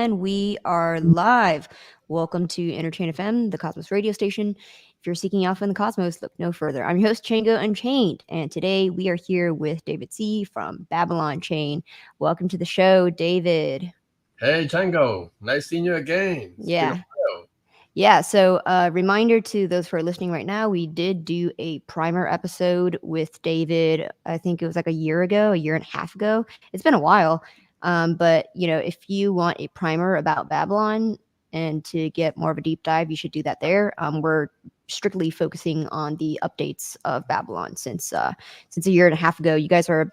And we are live. Welcome to Entertain FM, the Cosmos radio station. If you're seeking alpha in the cosmos, look no further. I'm your host, Chango Unchained, and today we are here with David C. from Babylon Chain. Welcome to the show, David. Hey, Django. Nice seeing you again. It's been a Yeah. while. Yeah, so reminder to those who are listening right now, we did do a primer episode with David. I think it was like a year and a half ago. It's been a while. But, if you want a primer about Babylon and to get more of a deep dive, you should do that there. We're strictly focusing on the updates of Babylon since a year and a half ago. You guys are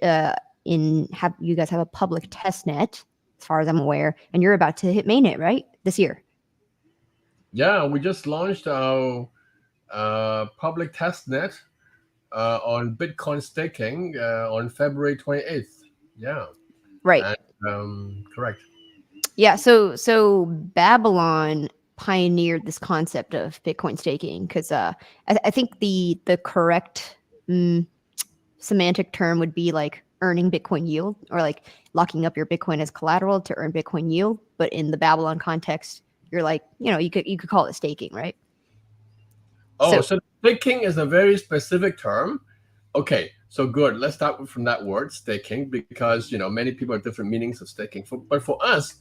you guys have a public test net, as far as I'm aware, and you're about to hit mainnet, right? This year. Yeah, we just launched our public testnet on Bitcoin staking on February 28th. Yeah. Right. Correct. Yeah, so Babylon pioneered this concept of Bitcoin staking because I think the correct semantic term would be like earning Bitcoin yield, or like locking up your Bitcoin as collateral to earn Bitcoin yield. But in the Babylon context, you're like, you could call it staking, right? Oh, so staking is a very specific term. Okay, so good. Let's start from that word, staking, because many people have different meanings of staking. But for us,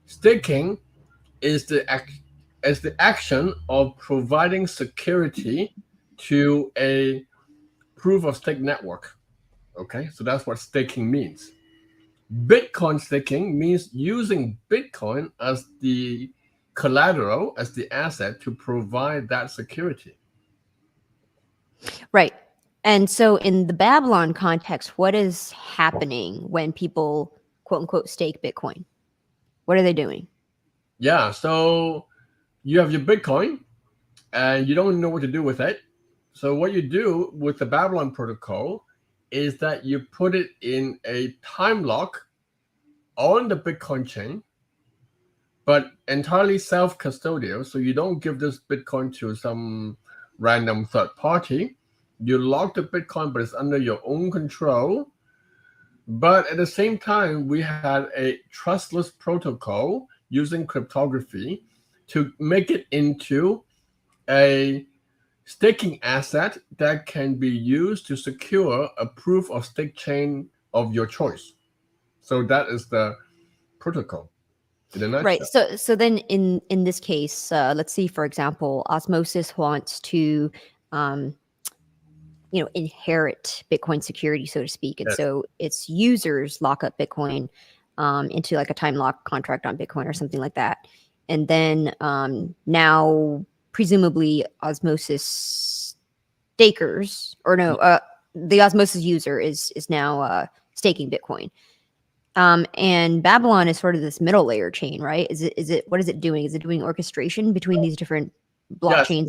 staking is the action of providing security to a proof of stake network. Okay, so that's what staking means. Bitcoin staking means using Bitcoin as the collateral, as the asset to provide that security. Right. And so in the Babylon context, what is happening when people, quote unquote, stake Bitcoin? What are they doing? Yeah, so you have your Bitcoin and you don't know what to do with it. So what you do with the Babylon protocol is that you put it in a time lock on the Bitcoin chain, but entirely self-custodial. So you don't give this Bitcoin to some random third party. You lock the Bitcoin, but it's under your own control. But at the same time, we had a trustless protocol using cryptography to make it into a staking asset that can be used to secure a proof of stake chain of your choice. So that is the protocol in a nutshell. Right. So then in this case, let's see, for example, Osmosis wants to inherit Bitcoin security, so to speak. And so its users lock up Bitcoin into like a time lock contract on Bitcoin or something like that. And then now presumably Osmosis stakers, or no, the Osmosis user is now staking Bitcoin. And Babylon is sort of this middle layer chain, right? Is it what is it doing? Is it doing orchestration between these different blockchains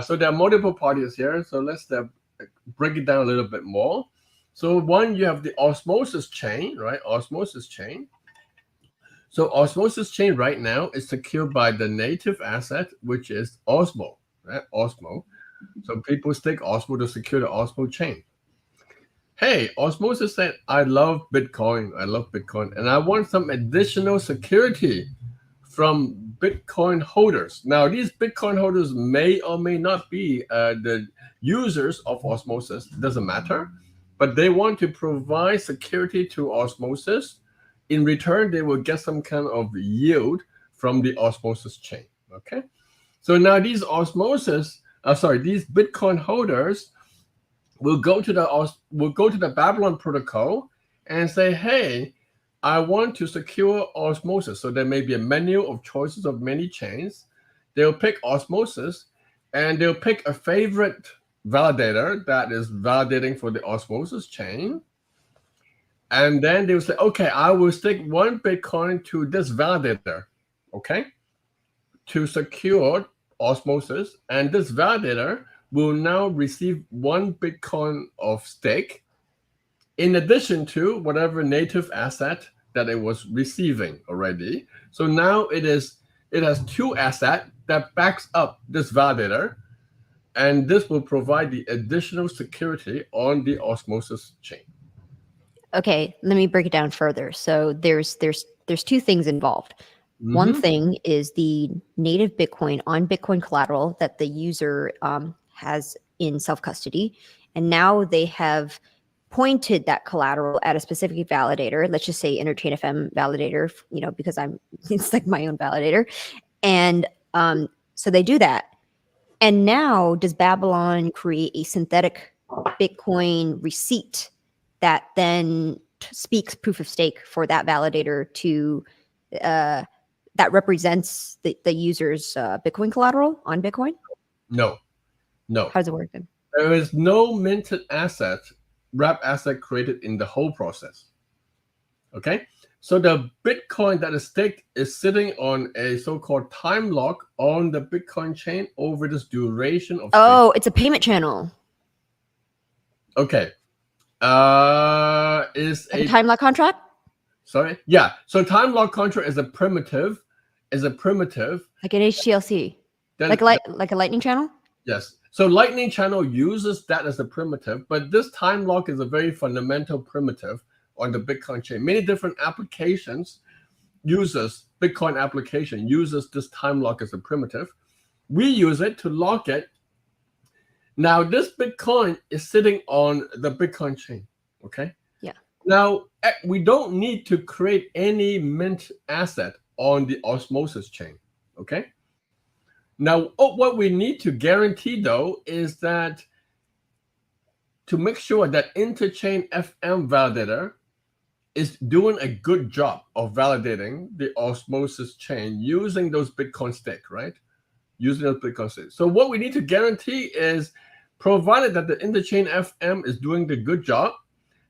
so there are multiple parties here. So let's break it down a little bit more. So one, you have the Osmosis chain, right? Osmosis chain. So Osmosis chain right now is secured by the native asset, which is Osmo, right? Osmo. So people stake Osmo to secure the Osmo chain. Hey, Osmosis said, I love Bitcoin, and I want some additional security from Bitcoin holders. Now, these Bitcoin holders may or may not be the users of Osmosis. It doesn't matter. But they want to provide security to Osmosis. In return, they will get some kind of yield from the Osmosis chain. Okay. So now these these Bitcoin holders will go to the Babylon protocol and say, hey, I want to secure Osmosis. So there may be a menu of choices of many chains. They'll pick Osmosis, and they'll pick a favorite validator that is validating for the Osmosis chain. And then they'll say, okay, I will stake one Bitcoin to this validator, okay, to secure Osmosis. And this validator will now receive one Bitcoin of stake in addition to whatever native asset that it was receiving already. So now it has two assets that backs up this validator, and this will provide the additional security on the Osmosis chain. Okay, let me break it down further. So there's there's two things involved. One thing is the native Bitcoin on Bitcoin collateral that the user has in self-custody. And now they have pointed that collateral at a specific validator. Let's just say Interchain FM validator, because it's like my own validator. And so they do that. And now does Babylon create a synthetic Bitcoin receipt that then speaks proof of stake for that validator to that represents the user's Bitcoin collateral on Bitcoin? No. How does it work then? There is no minted asset, wrap asset created in the whole process. Okay? So the Bitcoin that is staked is sitting on a so-called time lock on the Bitcoin chain over this duration of Oh, it's a payment channel. Okay. Is like a time lock contract? Sorry? Yeah. So time lock contract is a primitive. Like an HTLC. Then, like a lightning channel? Yes. So lightning channel uses that as a primitive, but this time lock is a very fundamental primitive on the Bitcoin chain. Many different applications Bitcoin application uses this time lock as a primitive. We use it to lock it. Now this Bitcoin is sitting on the Bitcoin chain. Okay. Yeah. Now we don't need to create any mint asset on the osmosis chain. Okay. Now, what we need to guarantee, though, is that to make sure that Interchain FM validator is doing a good job of validating the osmosis chain using those Bitcoin stake, right? Using those Bitcoin stakes. So what we need to guarantee is, provided that the Interchain FM is doing the good job,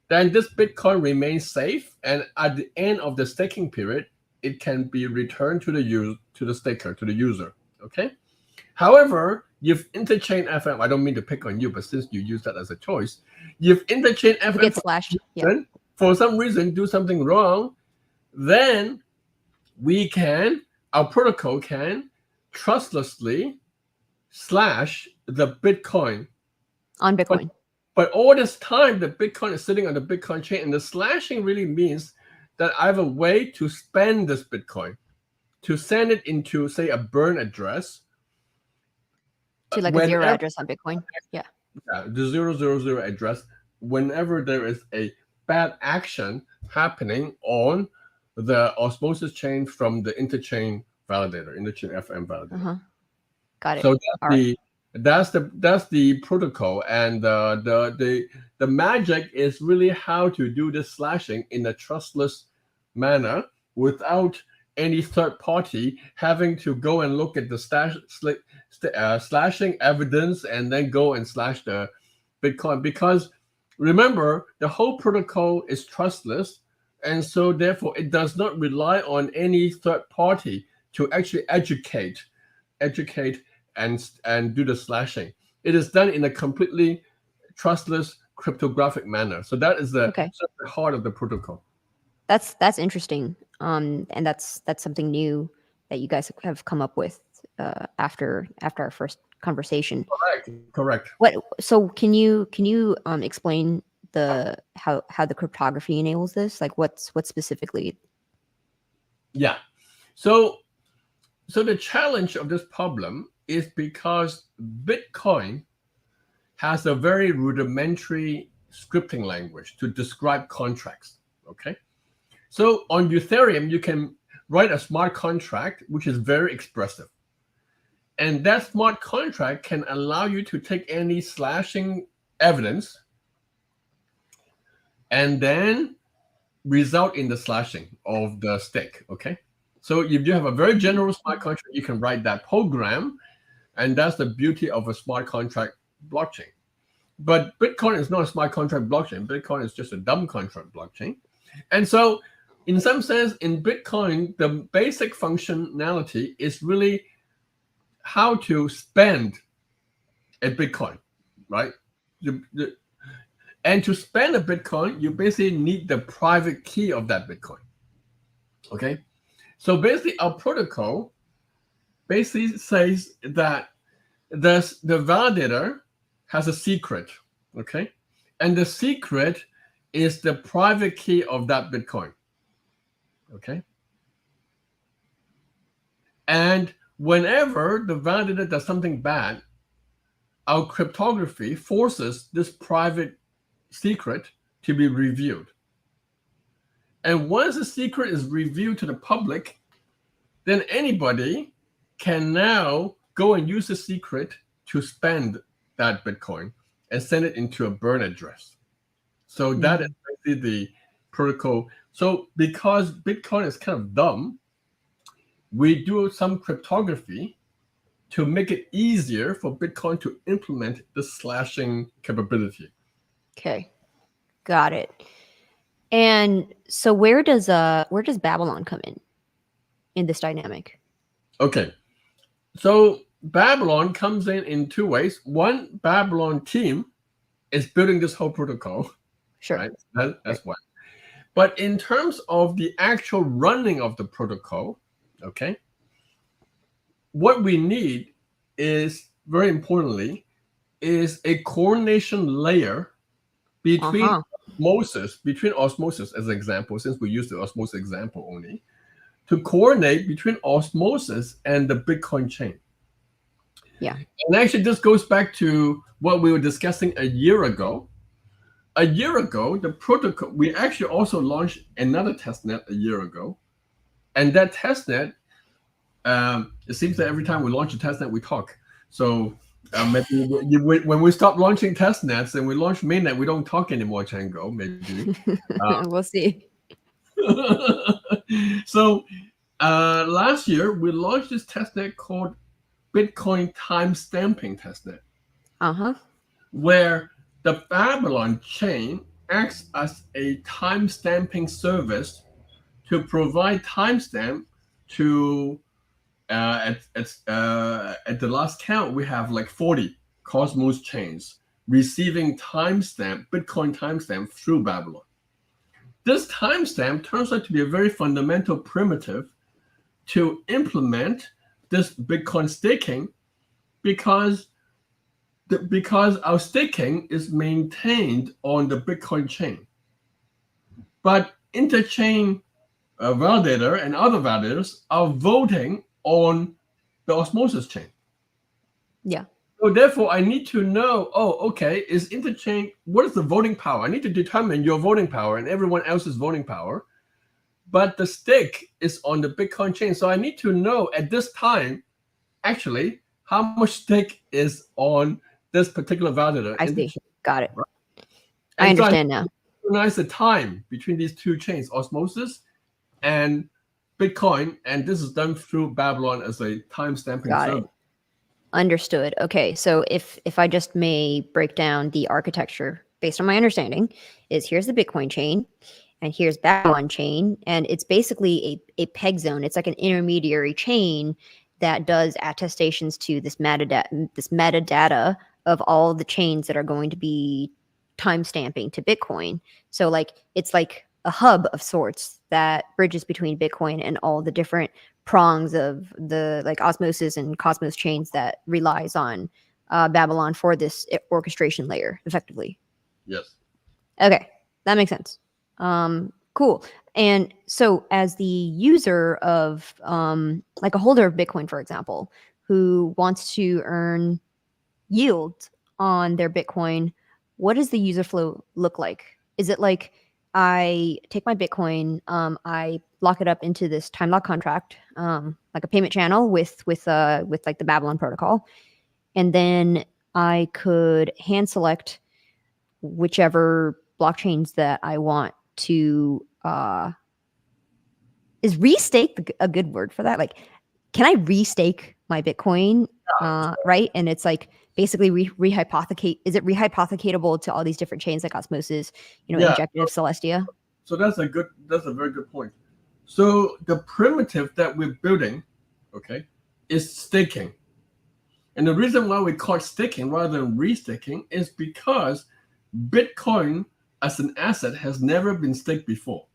then this Bitcoin remains safe, and at the end of the staking period, it can be returned to the staker, to the user. Okay. However, if Interchain FM, I don't mean to pick on you, but since you use that as a choice, if Interchain FM gets slashed, for some reason do something wrong, then our protocol can trustlessly slash the Bitcoin on Bitcoin. But all this time, the Bitcoin is sitting on the Bitcoin chain, and the slashing really means that I have a way to spend this Bitcoin, to send it into, say, a burn address. To like a zero address on Bitcoin. Yeah. The 000 address whenever there is a bad action happening on the osmosis chain from the Interchain validator, Interchain FM validator. Got it. So that's the protocol, and the magic is really how to do this slashing in a trustless manner without any third party having to go and look at the slashing evidence and then go and slash the Bitcoin. Because remember, the whole protocol is trustless, and so therefore it does not rely on any third party to actually educate and do the slashing. It is done in a completely trustless cryptographic manner. So that is the heart of the protocol. That's interesting. And that's something new that you guys have come up with after our first conversation. Correct. So can you explain how the cryptography enables this? Like what specifically? Yeah. So the challenge of this problem is because Bitcoin has a very rudimentary scripting language to describe contracts. Okay. So on Ethereum, you can write a smart contract, which is very expressive. And that smart contract can allow you to take any slashing evidence and then result in the slashing of the stake, okay? So if you have a very general smart contract, you can write that program, and that's the beauty of a smart contract blockchain. But Bitcoin is not a smart contract blockchain. Bitcoin is just a dumb contract blockchain. And so in some sense, in Bitcoin, the basic functionality is really how to spend a Bitcoin, right? And to spend a Bitcoin, you basically need the private key of that Bitcoin, okay? So basically, our protocol basically says that the validator has a secret, okay? And the secret is the private key of that Bitcoin. Okay. And whenever the validator does something bad, our cryptography forces this private secret to be revealed. And once the secret is revealed to the public, then anybody can now go and use the secret to spend that Bitcoin and send it into a burn address. So that is basically the protocol. So because Bitcoin is kind of dumb, we do some cryptography to make it easier for Bitcoin to implement the slashing capability. Okay, got it. And so where does Babylon come in this dynamic? Okay, so Babylon comes in two ways. One, Babylon team is building this whole protocol. Sure, right? That's one. But in terms of the actual running of the protocol, okay, what we need is, very importantly, is a coordination layer between osmosis as an example, since we use the osmosis example only, to coordinate between osmosis and the Bitcoin chain. Yeah. And actually, this goes back to what we were discussing a year ago. A year ago, the protocol, we actually also launched another testnet a year ago. And that testnet, it seems that every time we launch a testnet, we talk. So maybe when we stop launching testnets and we launch mainnet, we don't talk anymore, Chango, maybe. We'll see. So last year, we launched this testnet called Bitcoin timestamping testnet, where the Babylon chain acts as a timestamping service to provide timestamp to at the last count we have like 40 Cosmos chains receiving timestamp, Bitcoin timestamp through Babylon. This timestamp turns out to be a very fundamental primitive to implement this Bitcoin staking because our staking is maintained on the Bitcoin chain. But interchain validator and other validators are voting on the osmosis chain. Yeah. So therefore, I need to know, is interchain, what is the voting power? I need to determine your voting power and everyone else's voting power. But the stake is on the Bitcoin chain. So I need to know at this time, actually, how much stake is on this particular validator. I see. Got it. Right? I understand now. Recognize the time between these two chains, osmosis and Bitcoin, and this is done through Babylon as a timestamping service. It. Understood. Okay, so if I just may break down the architecture based on my understanding, is here's the Bitcoin chain, and here's Babylon chain, and it's basically a peg zone. It's like an intermediary chain that does attestations to this metadata of all the chains that are going to be timestamping to Bitcoin. So like it's like a hub of sorts that bridges between Bitcoin and all the different prongs of the like osmosis and cosmos chains that relies on Babylon for this orchestration layer effectively. Yes. Okay, that makes sense. Cool. And so as the user of like a holder of Bitcoin, for example, who wants to earn yield on their Bitcoin, what does the user flow look like? Is it like I take my Bitcoin, I lock it up into this time lock contract, like a payment channel with like the Babylon protocol, and then I could hand select whichever blockchains that I want to. Is restake a good word for that? Like, can I restake my Bitcoin? Right, and it's like basically rehypothecate. Is it rehypothecatable to all these different chains like Osmosis, Injective, Celestia? So that's a very good point. So the primitive that we're building, okay, is staking. And the reason why we call it staking rather than restaking is because Bitcoin as an asset has never been staked before.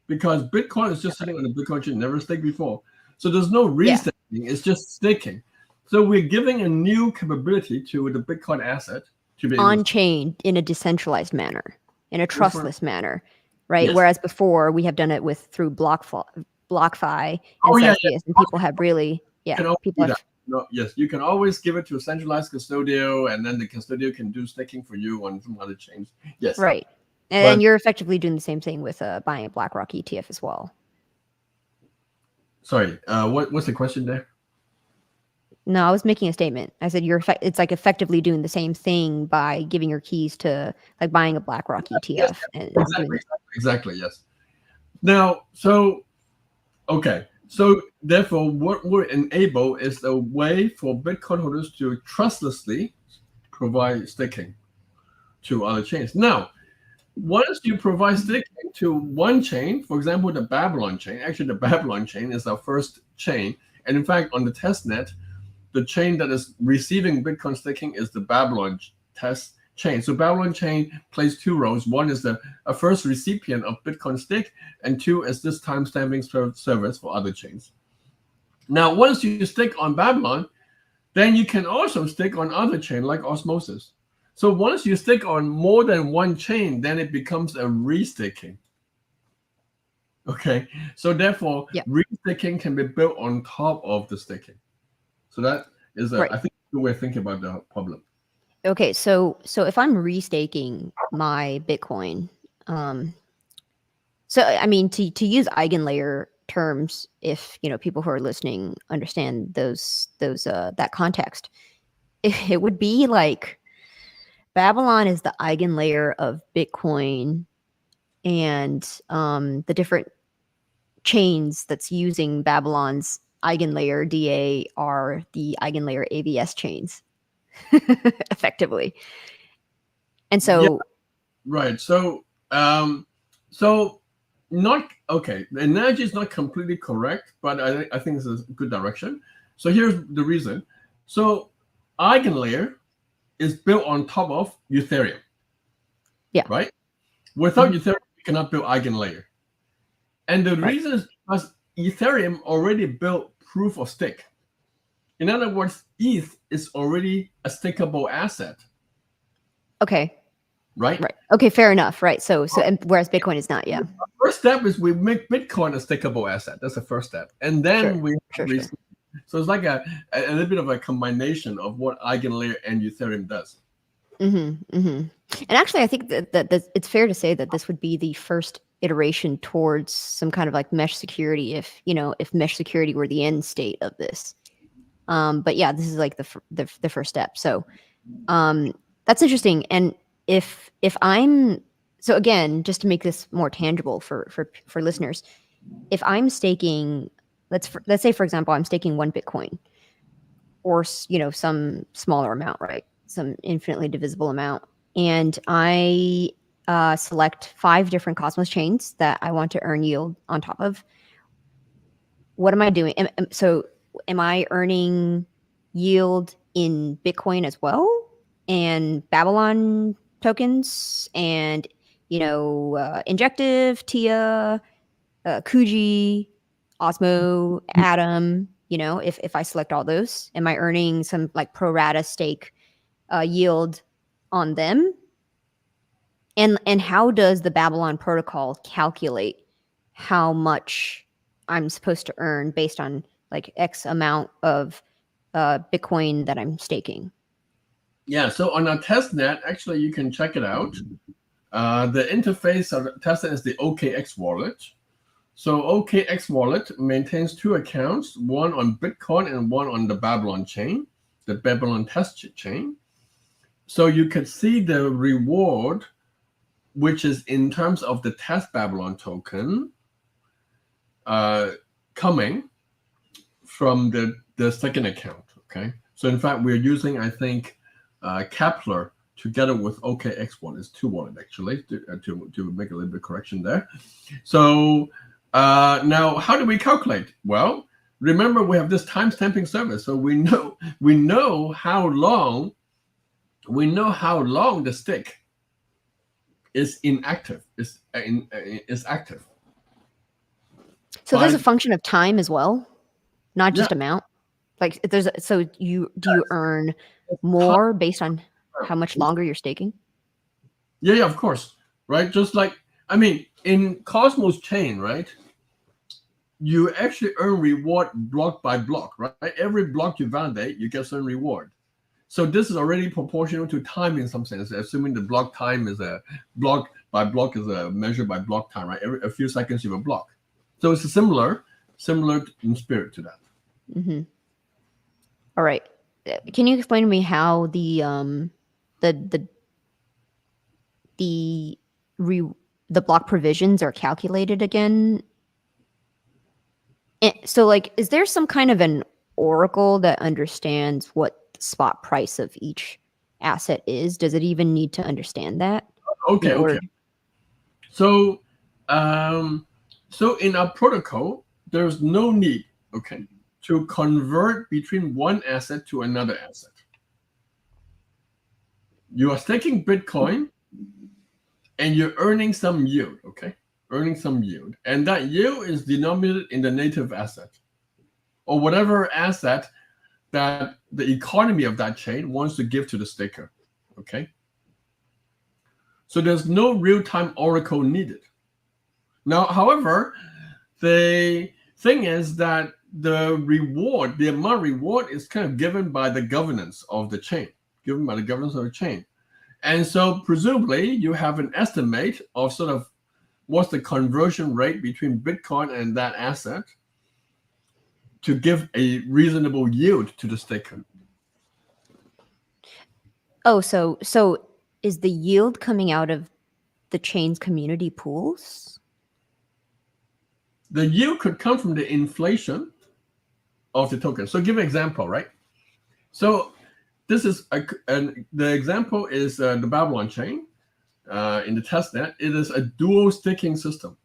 Because Bitcoin is just sitting on the Bitcoin chain, never staked before. So there's no restaking, it's just staking. So we're giving a new capability to the Bitcoin asset to be on-chain in a decentralized manner, in a trustless manner, right? Yes. Whereas before we have done it through BlockFi and Celsius, and people have really Yeah, can always people do have. that. No, yes, you can always give it to a centralized custodial, and then the custodial can do staking for you on some other chains. Yes, Right. And but you're effectively doing the same thing with buying a BlackRock ETF as well. sorry, what's the question there? No, I was making a statement. I said it's like effectively doing the same thing by giving your keys to like buying a BlackRock Yes, ETF and exactly, exactly, yes. Now, so okay, so therefore, what we're enable is a way for Bitcoin holders to trustlessly provide staking to other chains. Now, once you provide staking to one chain, for example, the Babylon chain, actually the Babylon chain is our first chain. And in fact, on the testnet, the chain that is receiving Bitcoin staking is the Babylon test chain. So Babylon chain plays two roles. One is a first recipient of Bitcoin stake, and two is this timestamping service for other chains. Now, once you stake on Babylon, then you can also stake on other chain like Osmosis. So once you stake on more than one chain, then it becomes a restaking. Okay, so therefore, yeah. restaking can be built on top of the staking. So that is, Right. I think, the way of thinking about the problem. Okay, so if I'm restaking my Bitcoin, so I mean to use eigenlayer terms, if people who are listening understand those that context, it would be like Babylon is the eigenlayer of Bitcoin, and the different chains that's using Babylon's eigenlayer DA are the eigenlayer AVS chains, effectively. And so, Right. So, so not okay. The analogy is not completely correct, but I think it's a good direction. So here's the reason. So, eigenlayer is built on top of Ethereum. yeah. Right. Without Mhm. Ethereum, you cannot build eigenlayer. And the Right. reason is because Ethereum already built proof of stake. In other words, ETH is already a stakeable asset. Okay. Right. Right. Okay. Fair enough. Right. So, and whereas Bitcoin is not. Yeah. First step is we make Bitcoin a stakeable asset. That's the first step, and then Sure. we Sure. so it's like a little bit of a combination of what eigenlayer and Ethereum does. Mm-hmm. Mm-hmm. And actually, I think that it's fair to say that this would be the first iteration towards some kind of like mesh security, if mesh security were the end state of this. But yeah, this is like the first step. So that's interesting. And if I'm so again, just to make this more tangible for listeners, if I'm staking, let's say for example, I'm staking 1 Bitcoin, or some smaller amount, right? Some infinitely divisible amount, and I select 5 different Cosmos chains that I want to earn yield on top of. What am I doing? So am I earning yield in Bitcoin as well, and Babylon tokens, and Injective, Tia, Kuji, Osmo, Atom? If I select all those, am I earning some like pro rata stake yield on them? And how does the Babylon protocol calculate how much I'm supposed to earn based on like X amount of Bitcoin that I'm staking? Yeah. So on our testnet, actually, you can check it out. The interface of the testnet is the OKX wallet. So OKX wallet maintains 2 accounts, one on Bitcoin and one on the Babylon chain, the Babylon test chain. So you can see the reward, which is in terms of the test Babylon token, coming from the second account. Okay. So in fact, we're using, I think, Kepler together with OKX wallet. It's 2 wallet actually, to make a little bit of correction there. So now, how do we calculate? Well, remember we have this timestamping service, so we know how long the stick is inactive, is active. So there's a function of time as well, not just Yeah. amount. Like do you earn more based on how much longer you're staking? Yeah, of course, right? Just like, I mean, in Cosmos chain, right? you actually earn reward block by block, right? Every block you validate, you get certain reward. So this is already proportional to time in some sense, assuming the block time is a block by block is a measured by block time, right? Every a few seconds you have a block. So it's similar in spirit to that. Mm-hmm. All right. Can you explain to me how the the the block provisions are calculated again? So, like, is there some kind of an oracle that understands what the spot price of each asset is? Does it even need to understand that? Okay. So, so in our protocol, there's no need, to convert between one asset to another asset. You are staking Bitcoin, and you're earning some yield, earning some yield, and that yield is denominated in the native asset, or whatever asset that the economy of that chain wants to give to the staker, So there's no real-time oracle needed. Now, however, the thing is that the amount of reward is kind of given by the governance of the chain, And so presumably you have an estimate of sort of what's the conversion rate between Bitcoin and that asset to give a reasonable yield to the staker. Oh, so is the yield coming out of the chain's community pools? The yield could come from the inflation of the token. So give an example, right? So this is the example is the Babylon chain in the testnet. It is a dual staking system,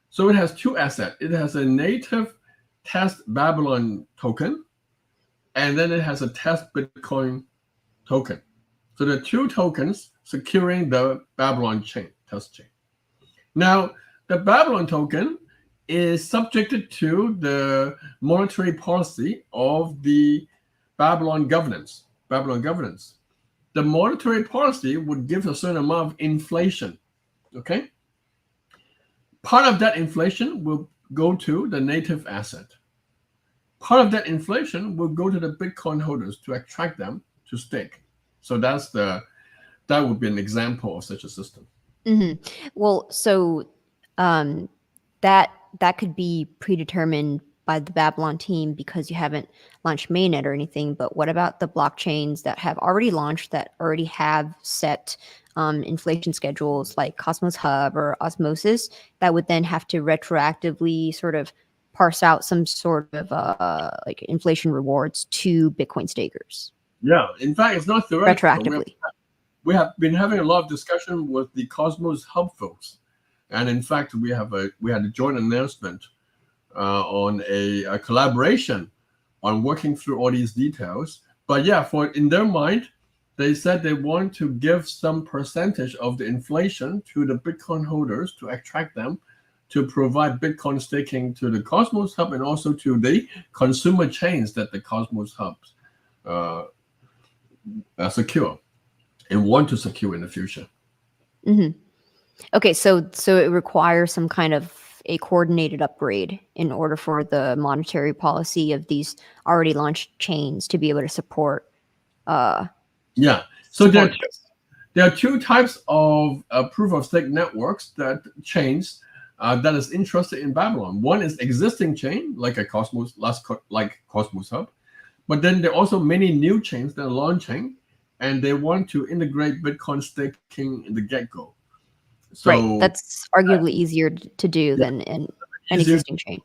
So it has two assets. It has a native test Babylon token, and then it has a test Bitcoin token. So there are two tokens securing the Babylon chain, test chain. Now, the Babylon token is subjected to the monetary policy of the Babylon governance. The monetary policy would give a certain amount of inflation, Part of that inflation will go to the native asset. Part of that inflation will go to the Bitcoin holders to attract them to stake. So that would be an example of such a system. Mm-hmm. Well, so that could be predetermined by the Babylon team because you haven't launched mainnet or anything. But what about the blockchains that have already launched, that already have set inflation schedules like Cosmos Hub or Osmosis, that would then have to retroactively sort of parse out some sort of like inflation rewards to Bitcoin stakers? Yeah, in fact, it's not theoretical. Retroactively. We have been having a lot of discussion with the Cosmos Hub folks, and in fact, we had a joint announcement on a collaboration on working through all these details. But yeah, in their mind, they said they want to give some percentage of the inflation to the Bitcoin holders to attract them to provide Bitcoin staking to the Cosmos Hub and also to the consumer chains that the Cosmos Hubs secure and want to secure in the future. Mm-hmm. Okay, so it requires some kind of a coordinated upgrade in order for the monetary policy of these already launched chains to be able to support. Yeah. So there are two types of proof of stake networks chains that is interested in Babylon. One is existing chain like a Cosmos Hub, but then there are also many new chains that are launching, and they want to integrate Bitcoin staking in the get-go. So right, that's arguably easier to do than an existing chain.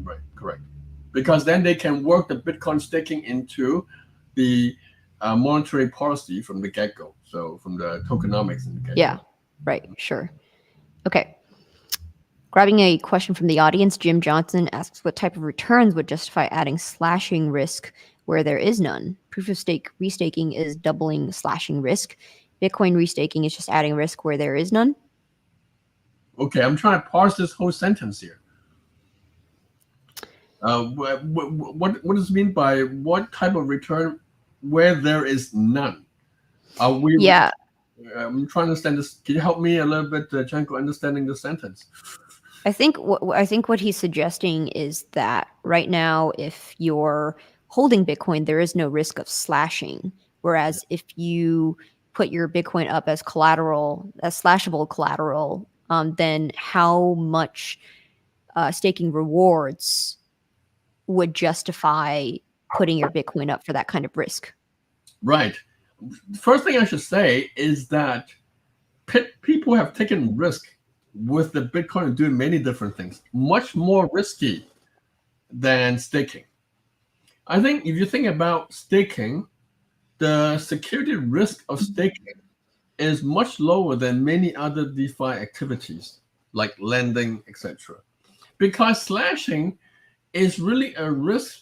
Right, correct. Because then they can work the Bitcoin staking into the monetary policy from the get-go. So from the tokenomics in the get-go. Yeah, right, sure. Okay. Grabbing a question from the audience, Jim Johnson asks, what type of returns would justify adding slashing risk where there is none? Proof of stake restaking is doubling slashing risk. Bitcoin restaking is just adding risk where there is none. Okay, I'm trying to parse this whole sentence here. What does it mean by what type of return where there is none? I'm trying to understand this. Can you help me a little bit, Chanko, understanding the sentence? I think what he's suggesting is that right now, if you're holding Bitcoin, there is no risk of slashing. Whereas if you put your Bitcoin up as collateral, as slashable collateral, then how much staking rewards would justify putting your Bitcoin up for that kind of risk? Right. First thing I should say is that people have taken risk with the Bitcoin doing many different things, much more risky than staking. I think if you think about staking, the security risk of staking is much lower than many other DeFi activities like lending, etc. Because slashing is really a risk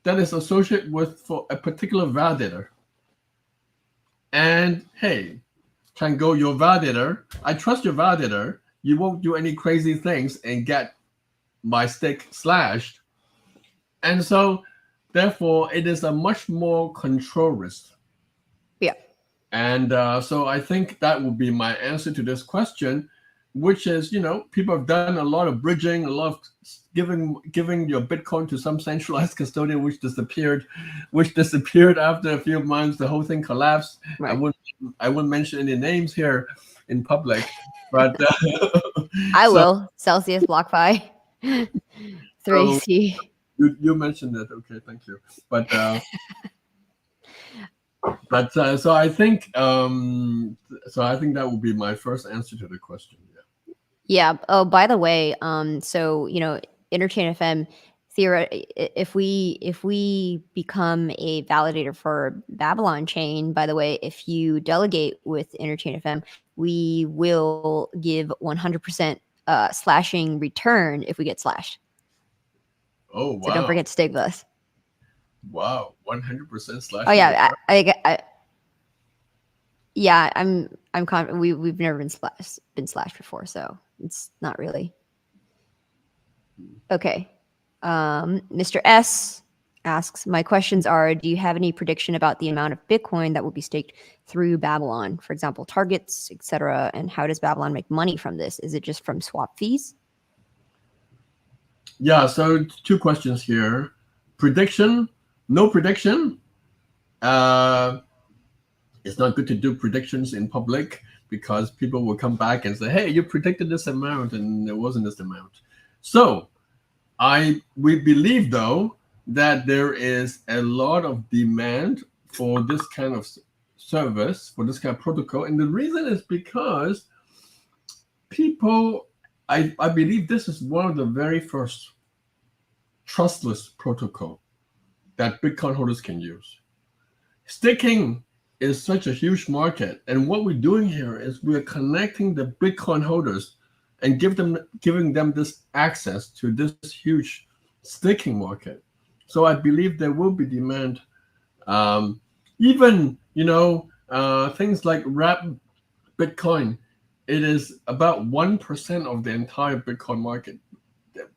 that is associated with for a particular validator. And hey, Chango, your validator, I trust your validator. You won't do any crazy things and get my stake slashed. And so, therefore, it is a much more control risk. Yeah. And so I think that would be my answer to this question, which is, people have done a lot of bridging, a lot of giving your Bitcoin to some centralized custodian, which disappeared after a few months. The whole thing collapsed. Right. I wouldn't mention any names here in public, but I will. Celsius, BlockFi, 3C. You mentioned that. Okay, thank you. But so I think that would be my first answer to the question. Yeah. Yeah. Oh, by the way, so Interchain FM, if we become a validator for Babylon Chain, by the way, if you delegate with Interchain FM, we will give 100% slashing return if we get slashed. Oh wow! So don't forget to stake with us. Wow, 100% slash. Oh yeah, yeah, I'm we've never been slashed before, so it's not really. Okay. Mr. S asks, my questions are, do you have any prediction about the amount of Bitcoin that will be staked through Babylon? For example, targets, etc. And how does Babylon make money from this? Is it just from swap fees? Yeah, so 2 questions here. Prediction, no prediction. It's not good to do predictions in public because people will come back and say, hey, you predicted this amount and it wasn't this amount. So we believe, though, that there is a lot of demand for this kind of service, for this kind of protocol. And the reason is because I believe this is one of the very first trustless protocol that Bitcoin holders can use. Staking is such a huge market. And what we're doing here is we're connecting the Bitcoin holders and giving them this access to this huge staking market. So I believe there will be demand. Even things like wrap Bitcoin, it is about 1% of the entire Bitcoin market.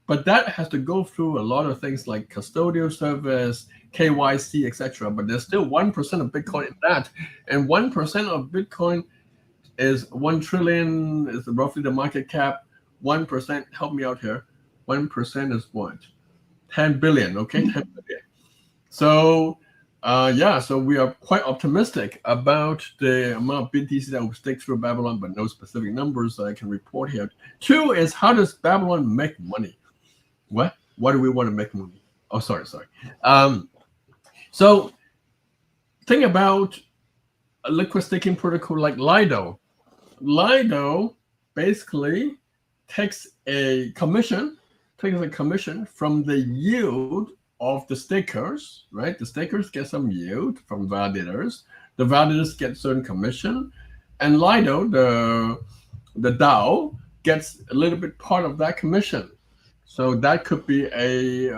But that has to go through a lot of things like custodial service, KYC, etc. But there's still 1% of Bitcoin in that, and 1% of Bitcoin is 1 trillion, is roughly the market cap. 1%, help me out here. 1% is what? 10 billion, okay? 10 billion. So, so we are quite optimistic about the amount of BTC that will stick through Babylon, but no specific numbers that I can report here. 2 is, how does Babylon make money? What? Why do we want to make money? Oh, sorry. So, think about a liquid staking protocol like Lido. Lido basically takes a commission from the yield of the stakers, right? The stakers get some yield from validators. The validators get certain commission, and Lido, the DAO, gets a little bit part of that commission. So that could be a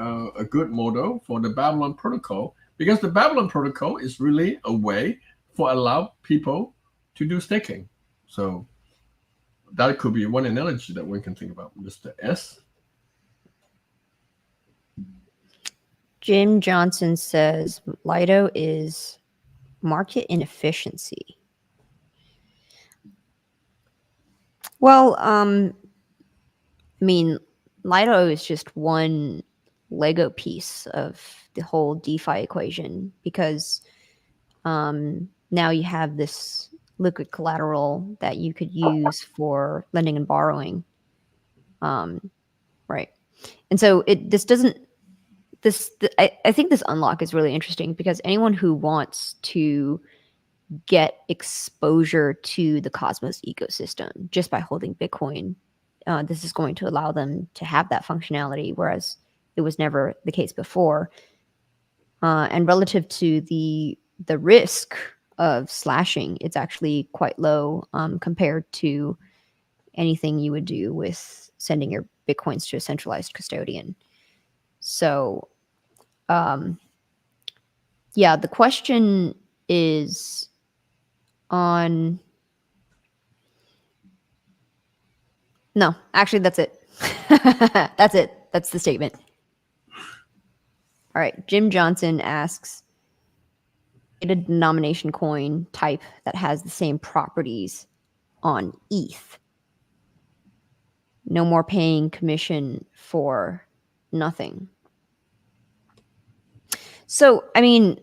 good model for the Babylon protocol, because the Babylon protocol is really a way for allow people to do staking. So that could be one analogy that one can think about. Mr. S. Jim Johnson says Lido is market inefficiency. Well, I mean, Lido is just one Lego piece of the whole DeFi equation, because now you have this liquid collateral that you could use for lending and borrowing. Right. And so I think this unlock is really interesting, because anyone who wants to get exposure to the Cosmos ecosystem just by holding Bitcoin, this is going to allow them to have that functionality, whereas it was never the case before. And relative to the risk of slashing, it's actually quite low compared to anything you would do with sending your Bitcoins to a centralized custodian. So, yeah, the question is on... No, actually, that's it. That's it. That's the statement. All right. Jim Johnson asks, a denomination coin type that has the same properties on ETH. No more paying commission for nothing. So, I mean,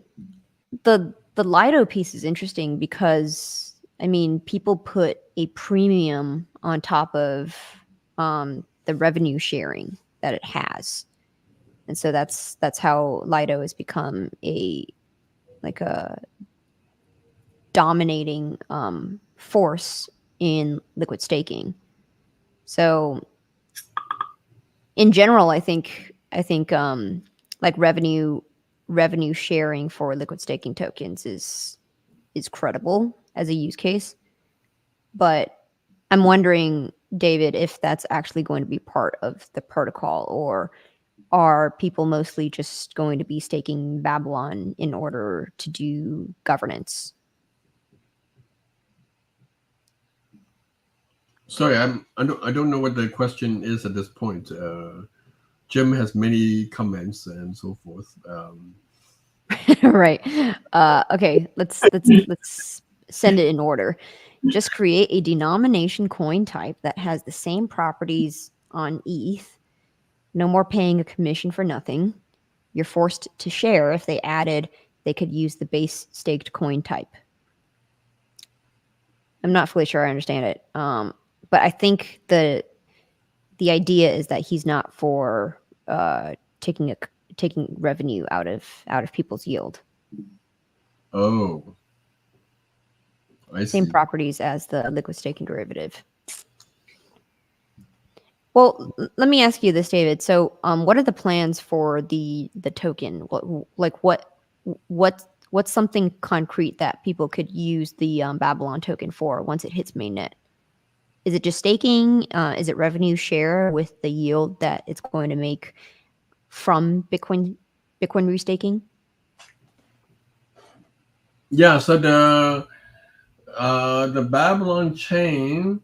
the Lido piece is interesting because, I mean, people put a premium on top of the revenue sharing that it has. And so that's how Lido has become a dominating force in liquid staking. So in general, I think like revenue sharing for liquid staking tokens is credible as a use case. But I'm wondering, David, if that's actually going to be part of the protocol, or are people mostly just going to be staking Babylon in order to do governance? Sorry, I don't know what the question is at this point. Jim has many comments and so forth. Right. Okay. Let's send it in order. Just create a denomination coin type that has the same properties on ETH. No more paying a commission for nothing. You're forced to share. If they could use the base staked coin type. I'm not fully sure I understand it. But I think the idea is that he's not for taking revenue out of people's yield. Oh, I Same see. properties as the liquid staking derivative. Well, let me ask you this, David. So, what are the plans for the token? What's something concrete that people could use the Babylon token for once it hits mainnet? Is it just staking? Is it revenue share with the yield that it's going to make from Bitcoin restaking? Yeah. So the Babylon chain,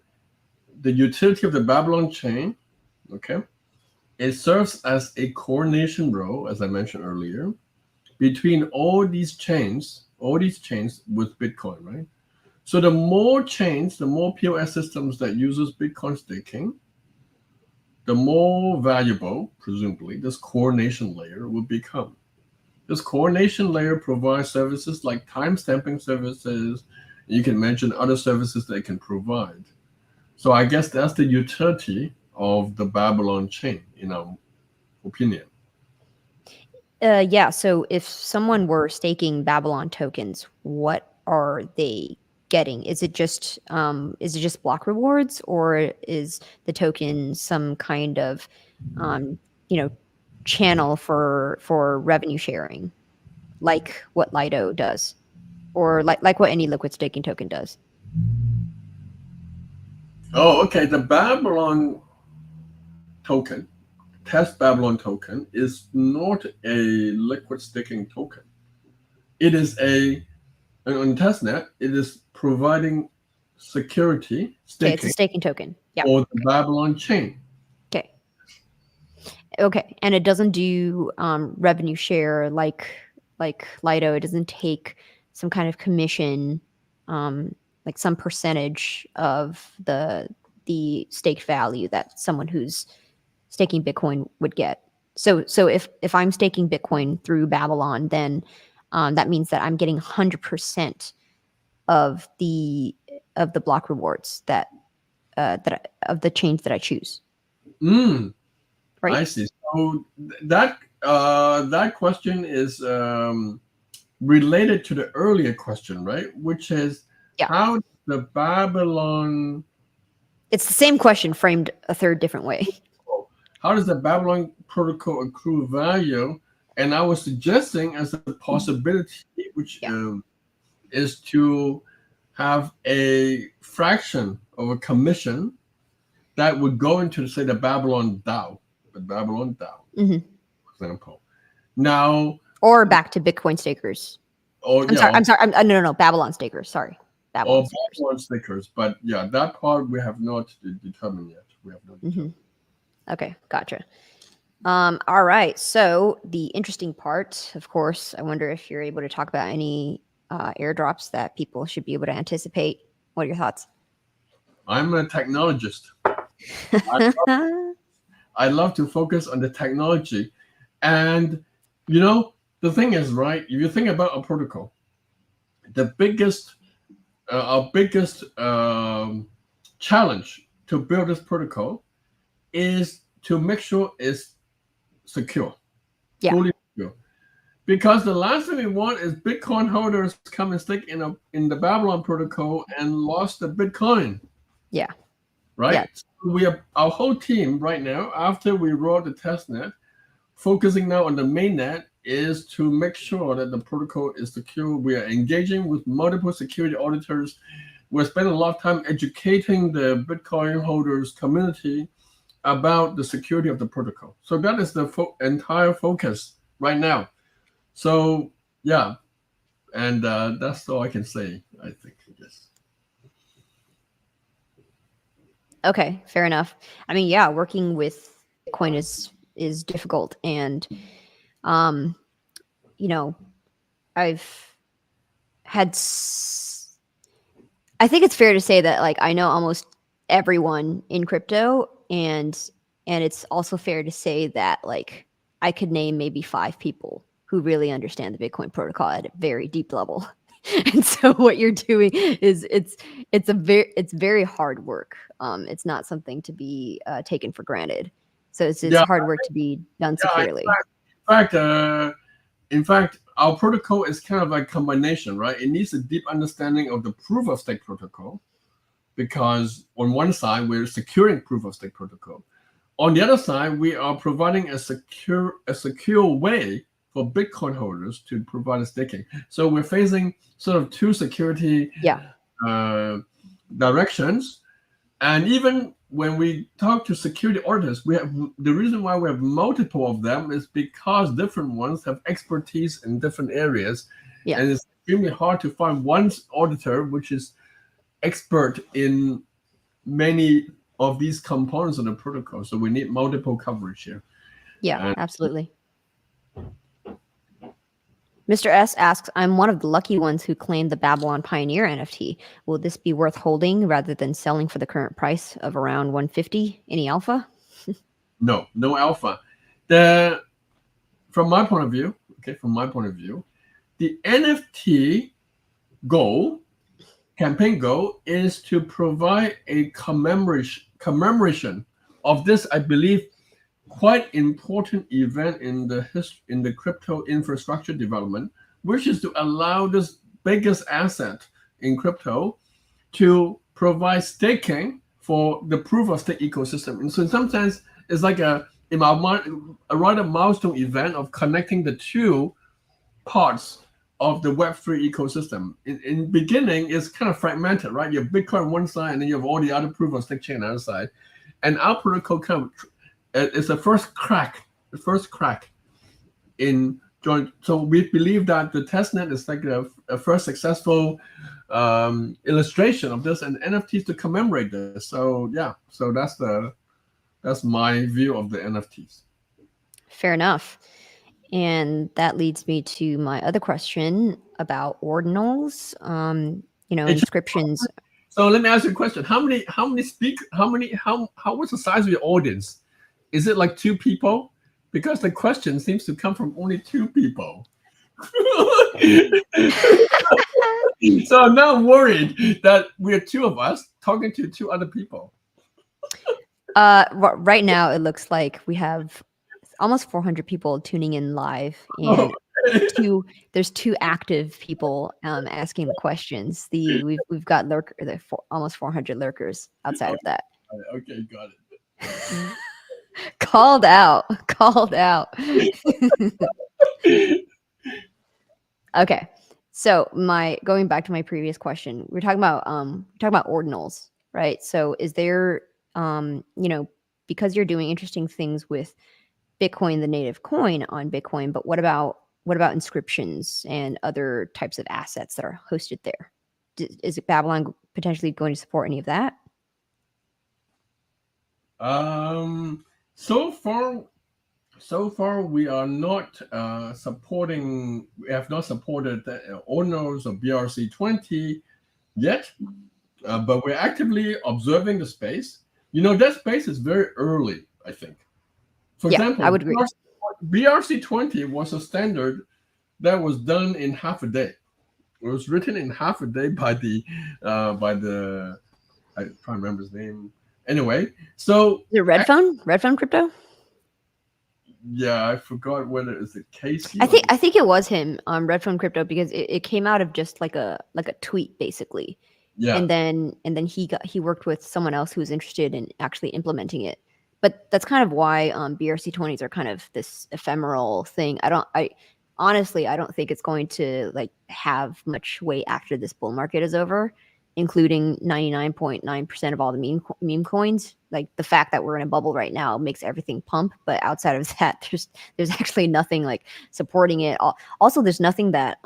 the utility of the Babylon chain, okay, it serves as a coordination row, as I mentioned earlier, between all these chains with Bitcoin, right? So the more chains, the more POS systems that uses Bitcoin staking, the more valuable, presumably, this coordination layer will become. This coordination layer provides services like timestamping services. You can mention other services that it can provide. So I guess that's the utility of the Babylon chain, in our opinion. Yeah. So if someone were staking Babylon tokens, what are they getting? Is it just block rewards, or is the token some kind of channel for revenue sharing, like what Lido does, or like what any liquid staking token does? Oh, okay. The Babylon token, test Babylon token, is not a liquid staking token. It is on testnet, it is providing security Okay, staking it's a staking token. Yeah. for the Babylon chain. Okay. Okay, and it doesn't do revenue share like Lido. It doesn't take some kind of commission, like some percentage of the staked value that someone who's staking Bitcoin would get. So if I'm staking Bitcoin through Babylon, then that means that I'm getting 100% of the block rewards that of the chains that I choose. Mm, Right? I see. So that question is related to the earlier question, right? Which is how the Babylon. It's the same question framed a third different way. How does the Babylon protocol accrue value? And I was suggesting as a possibility, which is to have a fraction of a commission that would go into, say, the Babylon DAO, for example. Now, or back to Bitcoin stakers. I'm sorry. No, Babylon stakers. Sorry, Babylon stakers. But yeah, that part we have not determined yet. We have not determined. Okay, gotcha. All right. So the interesting part, of course, I wonder if you're able to talk about any airdrops that people should be able to anticipate. What are your thoughts? I'm a technologist. I love to focus on the technology. And, the thing is, right, if you think about a protocol, our biggest challenge to build this protocol is to make sure it's secure, fully secure. Because the last thing we want is Bitcoin holders come and stick in the Babylon protocol and lost the Bitcoin. Yeah. Right? Yeah. So we have our whole team right now, after we wrote the testnet, focusing now on the mainnet, is to make sure that the protocol is secure. We are engaging with multiple security auditors. We're spending a lot of time educating the Bitcoin holders community about the security of the protocol. So that is the entire focus right now. So yeah, and that's all I can say, I think. Yes. Okay, fair enough. I mean, yeah, working with Bitcoin is difficult, and I've had I think it's fair to say that I know almost everyone in crypto, and it's also fair to say that I could name maybe 5 people who really understand the Bitcoin protocol at a very deep level. And so what you're doing is it's very hard work. It's not something to be taken for granted. So it's hard work to be done securely. In fact, our protocol is kind of a combination, right? It needs a deep understanding of the proof of stake protocol, because on one side we're securing proof of stake protocol. On the other side, we are providing a secure way for Bitcoin holders to provide a staking. So we're facing sort of two security directions. And even when we talk to security auditors, the reason why we have multiple of them is because different ones have expertise in different areas. Yeah. And it's extremely hard to find one auditor which is expert in many of these components of the protocol. So we need multiple coverage here. Yeah, absolutely. Mr. S asks, I'm one of the lucky ones who claimed the Babylon Pioneer NFT. Will this be worth holding rather than selling for the current price of around 150? Any alpha? No alpha. From my point of view, the NFT campaign goal is to provide a commemoration of this, I believe, quite important event in the crypto infrastructure development, which is to allow this biggest asset in crypto to provide staking for the proof of stake ecosystem. And so in some sense, it's like a rather milestone event of connecting the two parts of the Web3 ecosystem. In beginning, it's kind of fragmented, right? You have Bitcoin on one side, and then you have all the other proof of stake chain on the other side. And our protocol kind of it's the first crack in joint. So we believe that the testnet is like a first successful illustration of this, and NFTs to commemorate this. So yeah, so that's my view of the NFTs. Fair enough. And that leads me to my other question about ordinals. Inscriptions. So let me ask you a question. What's the size of your audience? is it like 2 people? Because the question seems to come from only 2 people. So I'm now worried that we're 2 of us talking to 2 other people. Right now it looks like we have almost 400 people tuning in live, and there's 2 active people asking the questions. We've got almost 400 lurkers outside of that. Okay, got it. Called out. Okay. So going back to my previous question, we're talking about ordinals, right? So is there because you're doing interesting things with Bitcoin, the native coin on Bitcoin, but what about inscriptions and other types of assets that are hosted there? Is Babylon potentially going to support any of that? So far we are not supporting. We have not supported the owners of BRC20 yet, but we're actively observing the space. That space is very early, I think. For example, I would agree. BRC20 was a standard that was done in half a day. It was written in half a day by the I can't remember his name. Anyway, so is it Redphone Crypto? Yeah, I forgot whether it's a Casey. I think it was him on Redphone Crypto, because it came out of just like a tweet basically. Yeah. And then he worked with someone else who was interested in actually implementing it. But that's kind of why BRC20s are kind of this ephemeral thing. Honestly, I don't think it's going to like have much weight after this bull market is over, including 99.9% of all the meme coins. Like the fact that we're in a bubble right now makes everything pump, but outside of that, there's actually nothing like supporting it. Also, there's nothing that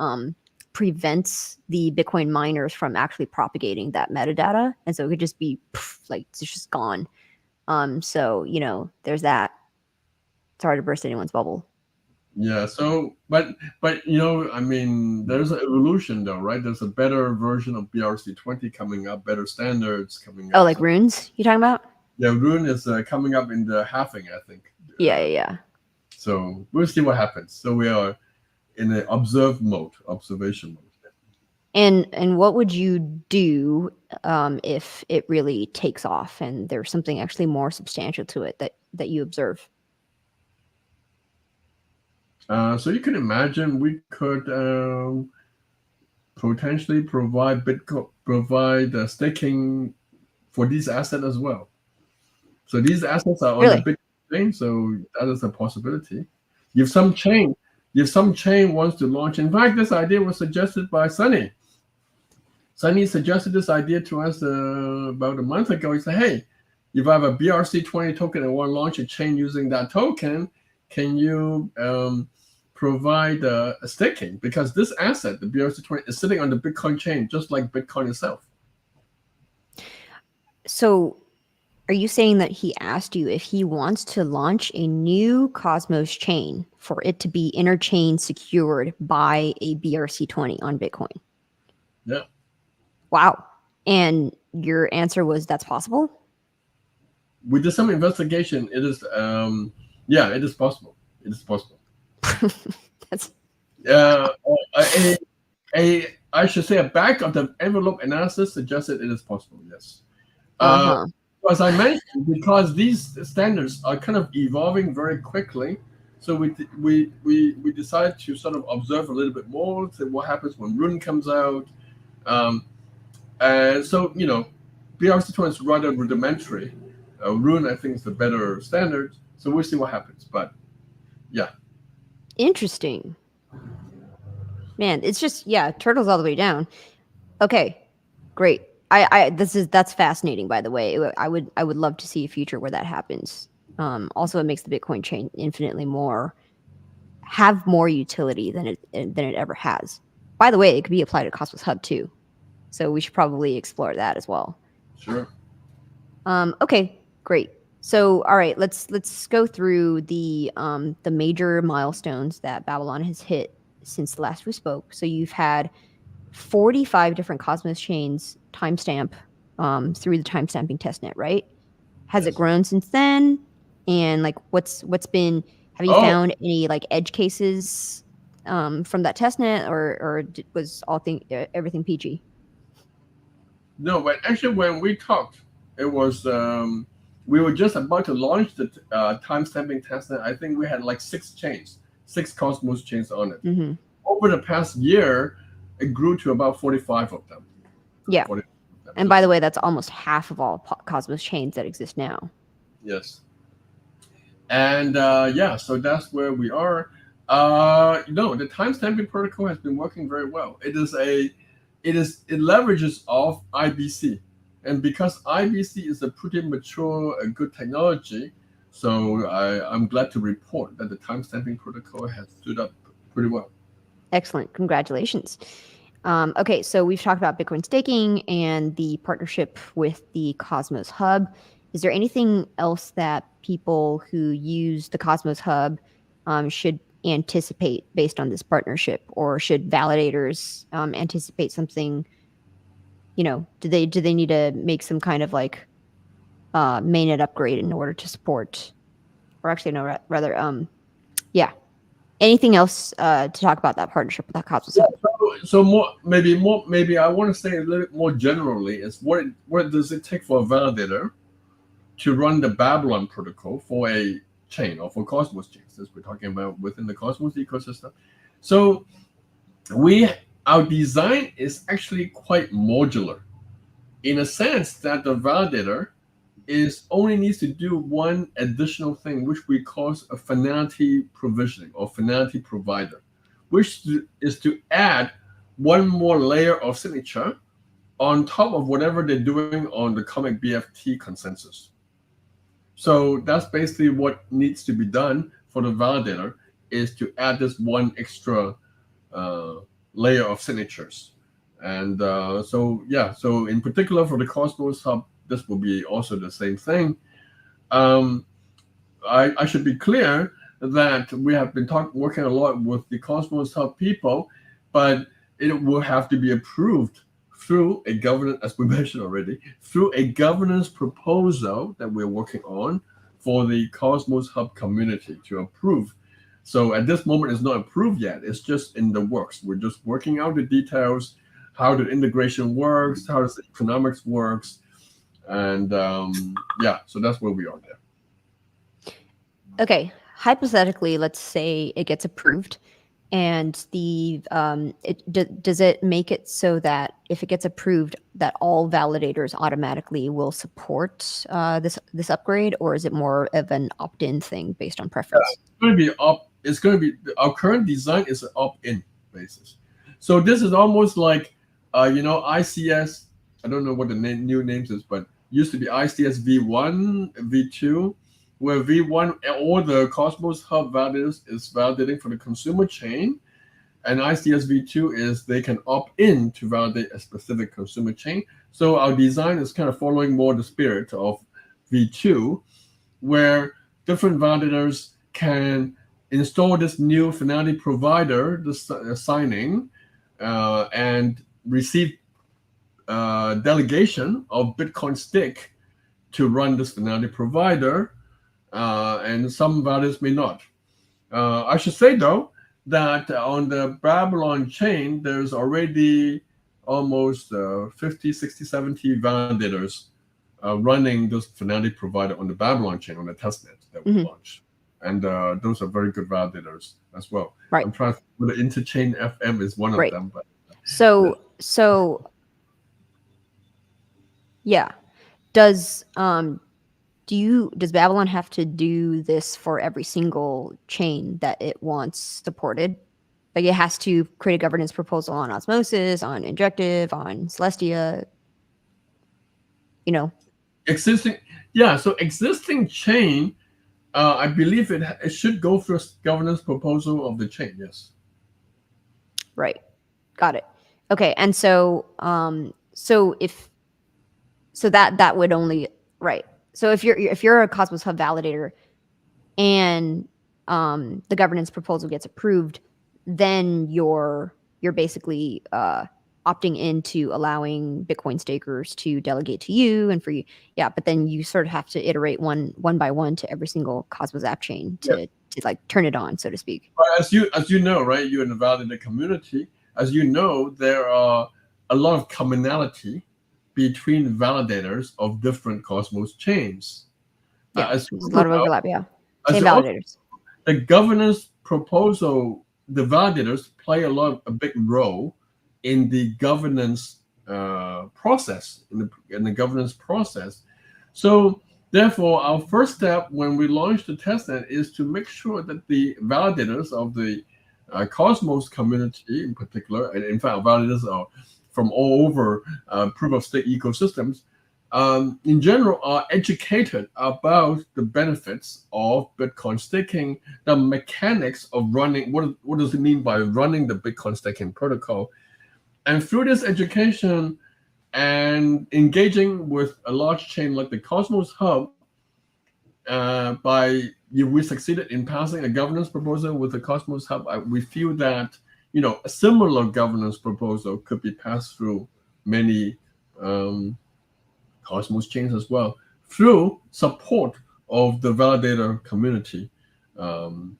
prevents the Bitcoin miners from actually propagating that metadata, and so it could just be like it's just gone. So there's that. It's hard to burst anyone's bubble. Yeah. So, but I mean, there's an evolution though, right? There's a better version of BRC20 coming up, better standards coming up. Oh, like runes? You talking about? Yeah, Rune is coming up in the halving, I think. Yeah. So we'll see what happens. So we are in an observation mode. And what would you do if it really takes off and there's something actually more substantial to it that you observe? So you can imagine we could potentially provide staking for these assets as well. So these assets are on the Bitcoin chain, so that is a possibility. If some chain wants to launch, in fact, this idea was suggested by Sunny. Sunny suggested this idea to us about a month ago. He said, "Hey, if I have a BRC20 token and want to launch a chain using that token, can you provide a staking? Because this asset, the BRC20, is sitting on the Bitcoin chain, just like Bitcoin itself." So are you saying that he asked you if he wants to launch a new Cosmos chain for it to be interchain secured by a BRC20 on Bitcoin? Yeah. Wow. And your answer was that's possible? We did some investigation. It is, it is possible. It is possible. That's I should say a back of the envelope analysis suggested it is possible. Yes. As I mentioned, because these standards are kind of evolving very quickly, so we decided to sort of observe a little bit more, see what happens when Rune comes out, and so BRC20 is rather rudimentary. Rune, I think, is the better standard, so we'll see what happens. But yeah, interesting. Man, it's just turtles all the way down. Okay, great. That's fascinating, by the way. I would love to see a future where that happens. Also, it makes the Bitcoin chain infinitely have more utility than it ever has. By the way, it could be applied to Cosmos Hub too, so we should probably explore that as well. Sure. Okay, great. So, all right, let's go through the major milestones that Babylon has hit since the last we spoke. So you've had 45 different Cosmos chains timestamp through the timestamping testnet, right? Has it grown since then? And like, what's been? Have you Oh, found any like edge cases from that testnet, or was everything peachy? no, but actually, when we talked, it was we were just about to launch the timestamping testnet. I think we had like 6 chains, 6 Cosmos chains on it. Hmm. Over the past year, it grew to about 45 of them. Yeah. 40 of them. And by the way, that's almost half of all Cosmos chains that exist now. Yes. And yeah, so that's where we are. No, the timestamping protocol has been working very well. It leverages off IBC, and because IBC is a pretty mature and good technology, so I'm glad to report that the timestamping protocol has stood up pretty well. Excellent. Congratulations. Okay, so we've talked about Bitcoin staking and the partnership with the Cosmos Hub. Is there anything else that people who use the Cosmos Hub should anticipate based on this partnership, or should validators anticipate something? Do they need to make some kind of like mainnet upgrade in order to support, or actually no, rather, yeah. Anything else to talk about that partnership with that Cosmos Yeah, Hub? so maybe I want to say a little bit more generally is what does it take for a validator to run the Babylon protocol for a chain or for Cosmos chains, as we're talking about within the Cosmos ecosystem. So we our design is actually quite modular in a sense that the validator is only needs to do one additional thing, which we call a finality provisioning or finality provider, which is to add one more layer of signature on top of whatever they're doing on the Comic BFT consensus. So that's basically what needs to be done for the validator is to add this one extra uh, layer of signatures. And so yeah, so in particular for the Cosmos Hub, this will be also the same thing. Um, I should be clear that we have been working a lot with the Cosmos Hub people, but it will have to be approved through a governance, as we mentioned already, through a governance proposal that we're working on for the Cosmos Hub community to approve. So at this moment, it's not approved yet. It's just in the works. We're just working out the details, how the integration works, how the economics works, and yeah. So that's where we are there. Okay, hypothetically, let's say it gets approved, and does it make it so that if it gets approved, that all validators automatically will support this upgrade, or is it more of an opt-in thing based on preference? It's going to be up. It's going to be our current design is an opt-in basis. So this is almost like, ICS. I don't know what the new names is, but used to be ICS V1, V2, where V1 all the Cosmos Hub validators is validating for the consumer chain, and ICS V2 is they can opt in to validate a specific consumer chain. So our design is kind of following more the spirit of V2, where different validators can install this new finality provider, this signing, and receive delegation of Bitcoin stake to run this finality provider, and some validators may not. I should say though that on the Babylon chain, there's already almost 50, 60, 70 validators running this finality provider on the Babylon chain on the testnet that we Hmm. launched. And those are very good validators as well. Right, I'm trying to the interchain FM is one of right. them, but So yeah, does does Babylon have to do this for every single chain that it wants supported? Like, it has to create a governance proposal on Osmosis, on Injective, on Celestia, you know? existing, yeah. So existing chain, I believe it should go through a governance proposal of the chain. Yes. Right. Got it. Okay. And so that would only, right. So if you're a Cosmos Hub validator and the governance proposal gets approved, then you're basically opting into allowing Bitcoin stakers to delegate to you and for you. Yeah, but then you sort of have to iterate one by one to every single Cosmos app chain to like turn it on, so to speak. But as you know, right, you're in the validator community. As you know, there are a lot of commonality between validators of different Cosmos chains. Yeah, As there's a lot of overlap. Yeah, as same you also, validators. the governance proposal, the validators play a big role in the governance process, in the governance process. So therefore, our first step when we launch the testnet is to make sure that the validators of the Cosmos community in particular, and in fact, validators are from all over proof of stake ecosystems, in general, are educated about the benefits of Bitcoin staking, the mechanics of running, what does it mean by running the Bitcoin staking protocol. And through this education and engaging with a large chain like the Cosmos Hub, we succeeded in passing a governance proposal with the Cosmos Hub. We feel that a similar governance proposal could be passed through many Cosmos chains as well, through support of the validator community in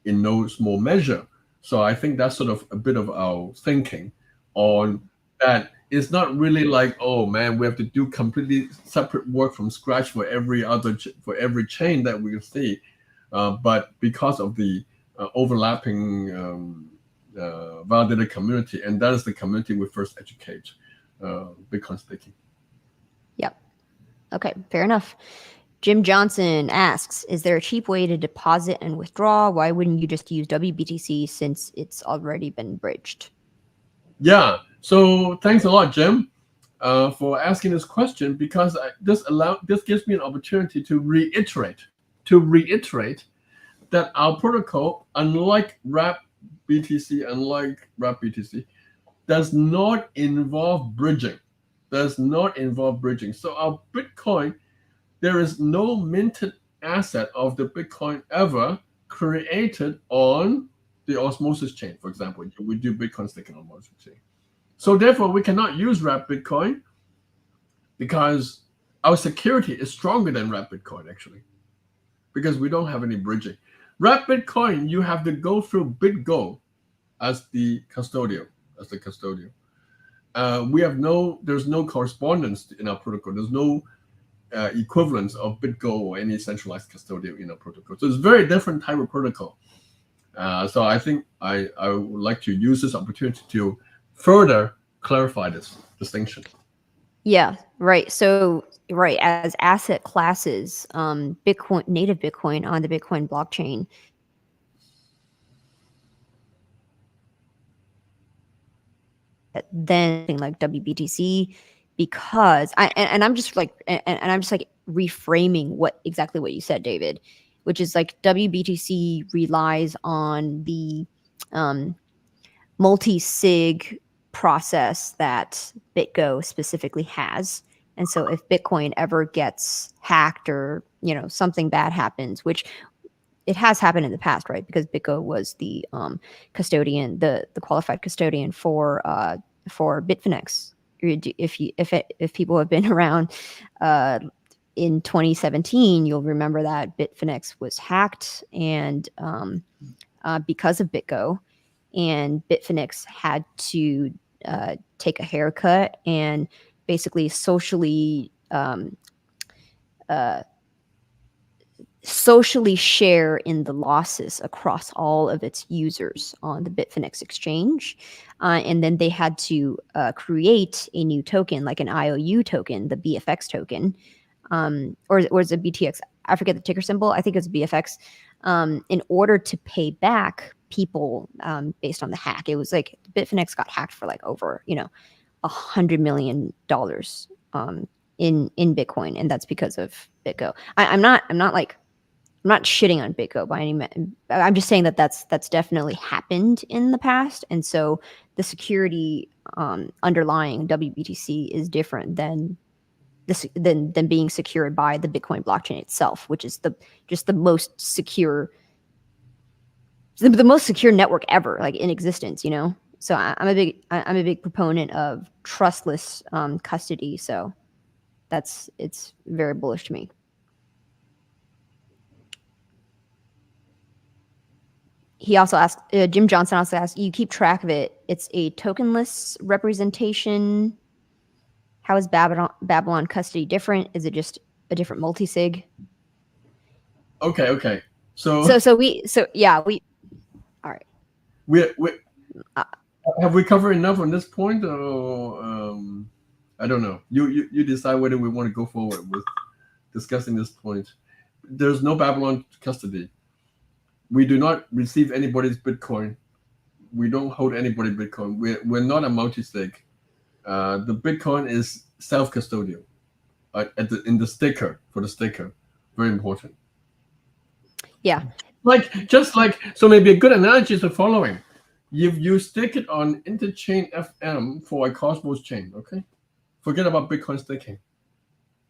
no small measure. So I think that's sort of a bit of our thinking on that. It's not really like, oh man, we have to do completely separate work from scratch for every chain that we see, but because of the overlapping validator community, and that is the community we first educate Bitcoin staking. Yep. Okay, fair enough. Jim Johnson asks, is there a cheap way to deposit and withdraw? Why wouldn't you just use WBTC since it's already been bridged? Yeah, so thanks a lot, Jim, for asking this question, because this gives me an opportunity to reiterate that our protocol, unlike WrapBTC, does not involve bridging. So our Bitcoin, there is no minted asset of the Bitcoin ever created on the Osmosis chain, for example. We do Bitcoin staking on Osmosis chain. So therefore, we cannot use Wrap Bitcoin because our security is stronger than Wrap Bitcoin, actually, because we don't have any bridging. Wrap Bitcoin, you have to go through BitGo as the custodian. There's no correspondence in our protocol. There's no equivalence of BitGo or any centralized custodian in our protocol. So it's a very different type of protocol. So I think I would like to use this opportunity to further clarify this distinction. Yeah, right. So, right, as asset classes, Bitcoin, native Bitcoin on the Bitcoin blockchain, then like WBTC, because I'm just like reframing exactly what you said, David, which is like WBTC relies on the multi-sig process that BitGo specifically has. And so if Bitcoin ever gets hacked or, something bad happens, which it has happened in the past, right? Because BitGo was the custodian, the qualified custodian for Bitfinex. If people have been around in 2017, you'll remember that Bitfinex was hacked, and because of BitGo, and Bitfinex had to take a haircut and basically socially share in the losses across all of its users on the Bitfinex exchange. And then they had to create a new token, like an IOU token, the BFX token, or is it BTX? I forget the ticker symbol. I think it's BFX, in order to pay back people based on the hack. It was like Bitfinex got hacked for like over, $100 million in Bitcoin, and that's because of BitGo. I'm not shitting on BitGo by any means. I'm just saying that's definitely happened in the past, and so the security underlying WBTC is different than being secured by the Bitcoin blockchain itself, which is the most secure network ever, like in existence. So I'm a big proponent of trustless custody. So it's very bullish to me. He also asked, Jim Johnson also asked, you keep track of it. It's a tokenless representation. How is Babylon custody different? Is it just a different multisig? Okay. So we all right. we have we covered enough on this point, or I don't know. You decide whether we want to go forward with discussing this point. There's no Babylon custody. We do not receive anybody's Bitcoin. We don't hold anybody's Bitcoin. We're not a multi-sig. The Bitcoin is self-custodial in the staker, for the staker. Very important. Yeah. So maybe a good analogy is the following. If you stake it on Interchain FM for a Cosmos chain, okay? Forget about Bitcoin staking.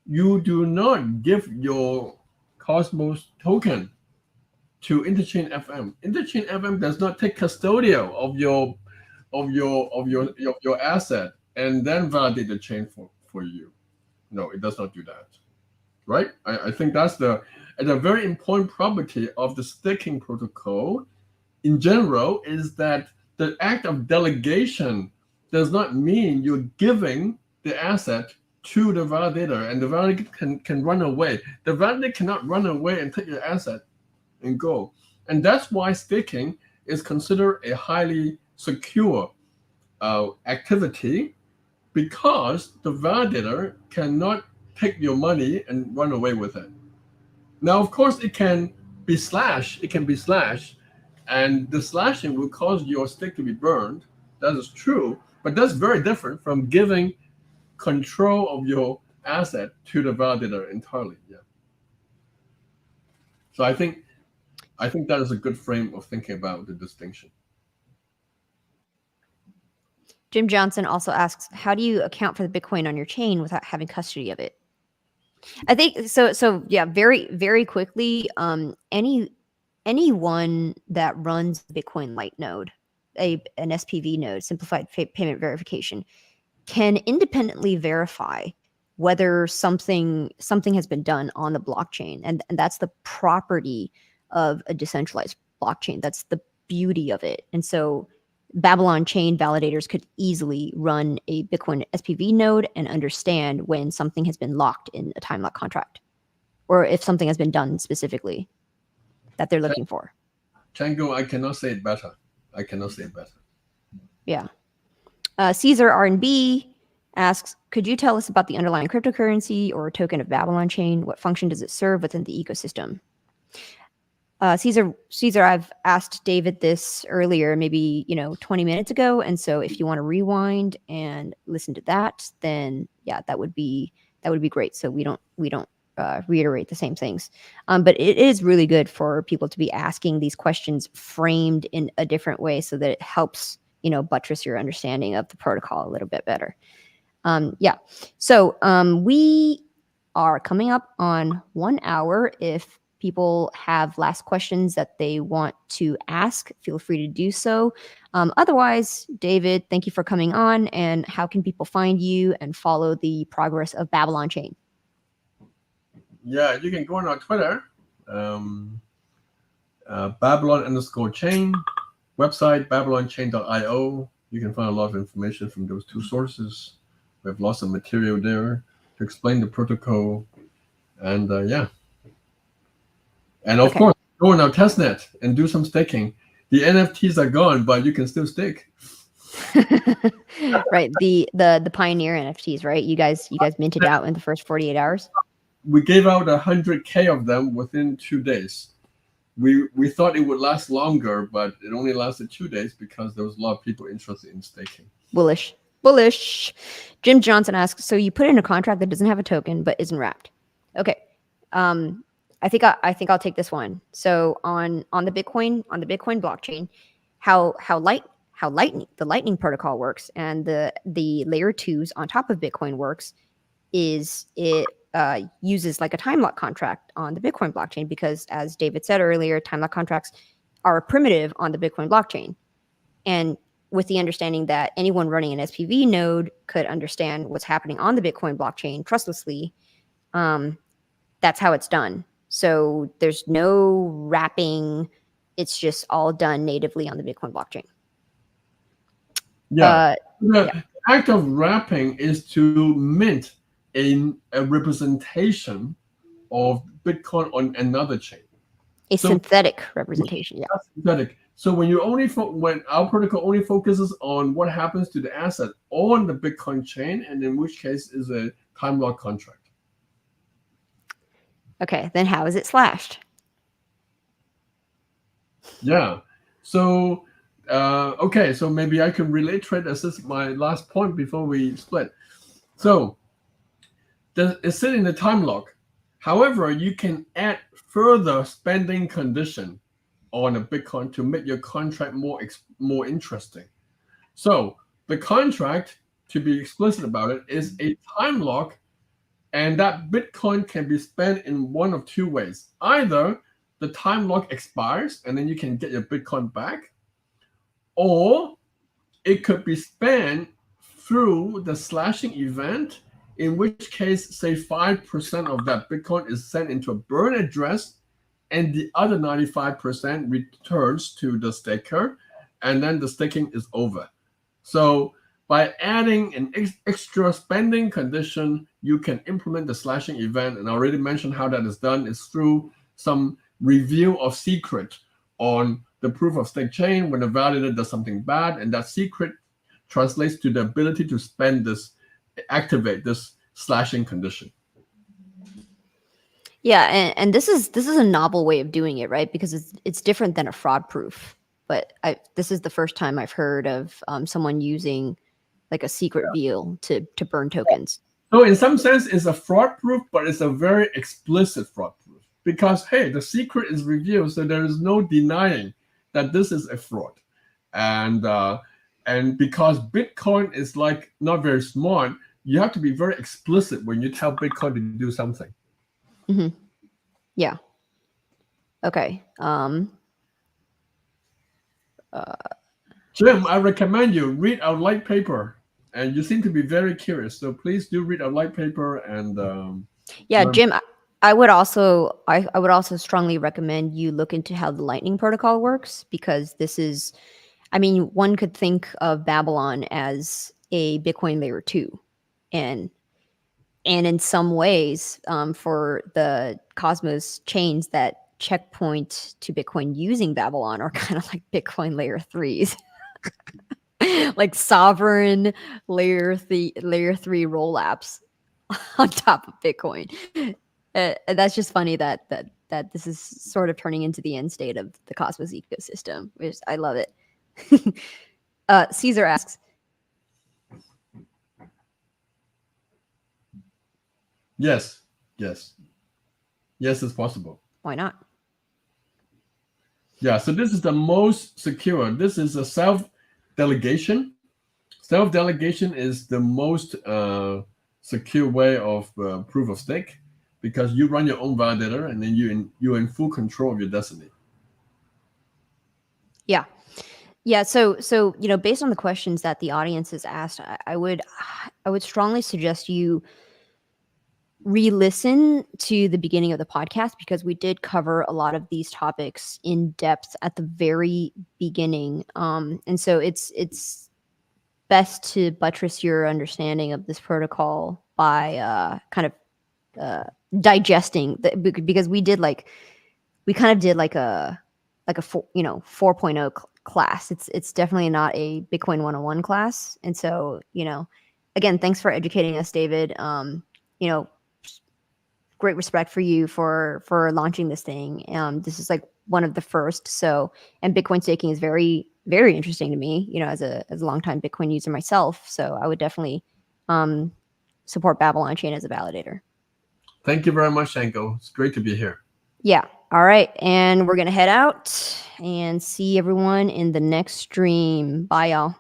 You do not give your Cosmos token to Interchain FM. Interchain FM does not take custodial of your asset and then validate the chain for you. No, it does not do that. Right? I think that's a very important property of the staking protocol in general, is that the act of delegation does not mean you're giving the asset to the validator and the validator can run away. The validator cannot run away and take your asset and go. And that's why staking is considered a highly secure activity, because the validator cannot take your money and run away with it. Now, of course, it can be slashed. And the slashing will cause your stake to be burned. That is true, but that's very different from giving control of your asset to the validator entirely. Yeah. So I think that is a good frame of thinking about the distinction. Jim Johnson also asks, how do you account for the Bitcoin on your chain without having custody of it? I think so yeah, very, very quickly, anyone that runs Bitcoin Light node, an SPV node, simplified payment verification, can independently verify whether something has been done on the blockchain. And that's the property of a decentralized blockchain. That's the beauty of it. And so Babylon chain validators could easily run a Bitcoin SPV node and understand when something has been locked in a time lock contract, or if something has been done specifically that they're looking for. Django, I cannot say it better. Yeah. Caesar R&B asks, could you tell us about the underlying cryptocurrency or token of Babylon chain? What function does it serve within the ecosystem? Caesar, I've asked David this earlier, maybe 20 minutes ago, and so if you want to rewind and listen to that, then yeah, that would be great. So we don't reiterate the same things, but it is really good for people to be asking these questions framed in a different way, so that it helps buttress your understanding of the protocol a little bit better. Yeah. So we are coming up on 1 hour. If people have last questions that they want to ask, feel free to do so. Otherwise, David, thank you for coming on. And how can people find you and follow the progress of Babylon Chain? Yeah, you can go on our Twitter, Babylon_chain, website, babylonchain.io. You can find a lot of information from those two sources. We have lots of material there to explain the protocol. And yeah. And of course, go on our testnet and do some staking. The NFTs are gone, but you can still stake. Right. The Pioneer NFTs, right? You guys minted out in the first 48 hours. We gave out 100K of them within 2 days. We thought it would last longer, but it only lasted 2 days because there was a lot of people interested in staking. Bullish. Jim Johnson asks, so you put in a contract that doesn't have a token but isn't wrapped. Okay. I think I'll take this one. So on the Bitcoin blockchain, how the Lightning protocol works and the layer 2s on top of Bitcoin works is it uses like a time lock contract on the Bitcoin blockchain, because as David said earlier, time lock contracts are a primitive on the Bitcoin blockchain. And with the understanding that anyone running an SPV node could understand what's happening on the Bitcoin blockchain trustlessly. That's how it's done. So there's no wrapping. It's just all done natively on the Bitcoin blockchain. Yeah. The act of wrapping is to mint a representation of Bitcoin on another chain. A synthetic representation. Yeah. Synthetic. So when you when our protocol only focuses on what happens to the asset on the Bitcoin chain, and in which case is a time lock contract. Okay, then how is it slashed? Yeah. So okay, so maybe I can reiterate as this is my last point before we split. So it's sitting in the time lock. However, you can add further spending condition on a Bitcoin to make your contract more interesting. So the contract, to be explicit about it, is a time lock, and that Bitcoin can be spent in one of two ways. Either the time lock expires and then you can get your Bitcoin back, or it could be spent through the slashing event, in which case, say 5% of that Bitcoin is sent into a burn address, and the other 95% returns to the staker, and then the staking is over. So by adding an extra spending condition, you can implement the slashing event. And I already mentioned how that is done. It's through some review of secret on the proof of stake chain when the validator does something bad, and that secret translates to the ability to activate this slashing condition. Yeah, and this is a novel way of doing it, right? Because it's different than a fraud proof. But this is the first time I've heard of someone using like a secret veil to burn tokens. So in some sense, it's a fraud proof, but it's a very explicit fraud proof because, hey, the secret is revealed, so there is no denying that this is a fraud. And because Bitcoin is like not very smart, you have to be very explicit when you tell Bitcoin to do something. Mm-hmm. Yeah. Okay. Jim, I recommend you read our light paper, and you seem to be very curious. So please do read our light paper and. Yeah, Jim, I would also strongly recommend you look into how the Lightning protocol works, because this is, I mean, one could think of Babylon as a Bitcoin layer 2, and in some ways, for the Cosmos chains that checkpoint to Bitcoin using Babylon are kind of like Bitcoin layer 3s. Like sovereign layer 3 rollups on top of Bitcoin. That's just funny that this is sort of turning into the end state of the Cosmos ecosystem, which I love it. Caesar asks, Yes, it's possible. why not? Yeah, so this is the most secure. This is a self-delegation. Self-delegation is the most secure way of proof of stake, because you run your own validator and then you're in full control of your destiny. Yeah. So based on the questions that the audience has asked, I would strongly suggest you re-listen to the beginning of the podcast, because we did cover a lot of these topics in depth at the very beginning. And so it's best to buttress your understanding of this protocol by kind of digesting because we kind of did like a 4.0 class. It's definitely not a Bitcoin 101 class. And so, again, thanks for educating us, David. Great respect for you for launching this thing. This is like one of the first. So, and Bitcoin staking is very, very interesting to me, as a longtime Bitcoin user myself. So I would definitely support Babylon Chain as a validator. Thank you very much, Shanko. It's great to be here. Yeah. All right. And we're going to head out and see everyone in the next stream. Bye, y'all.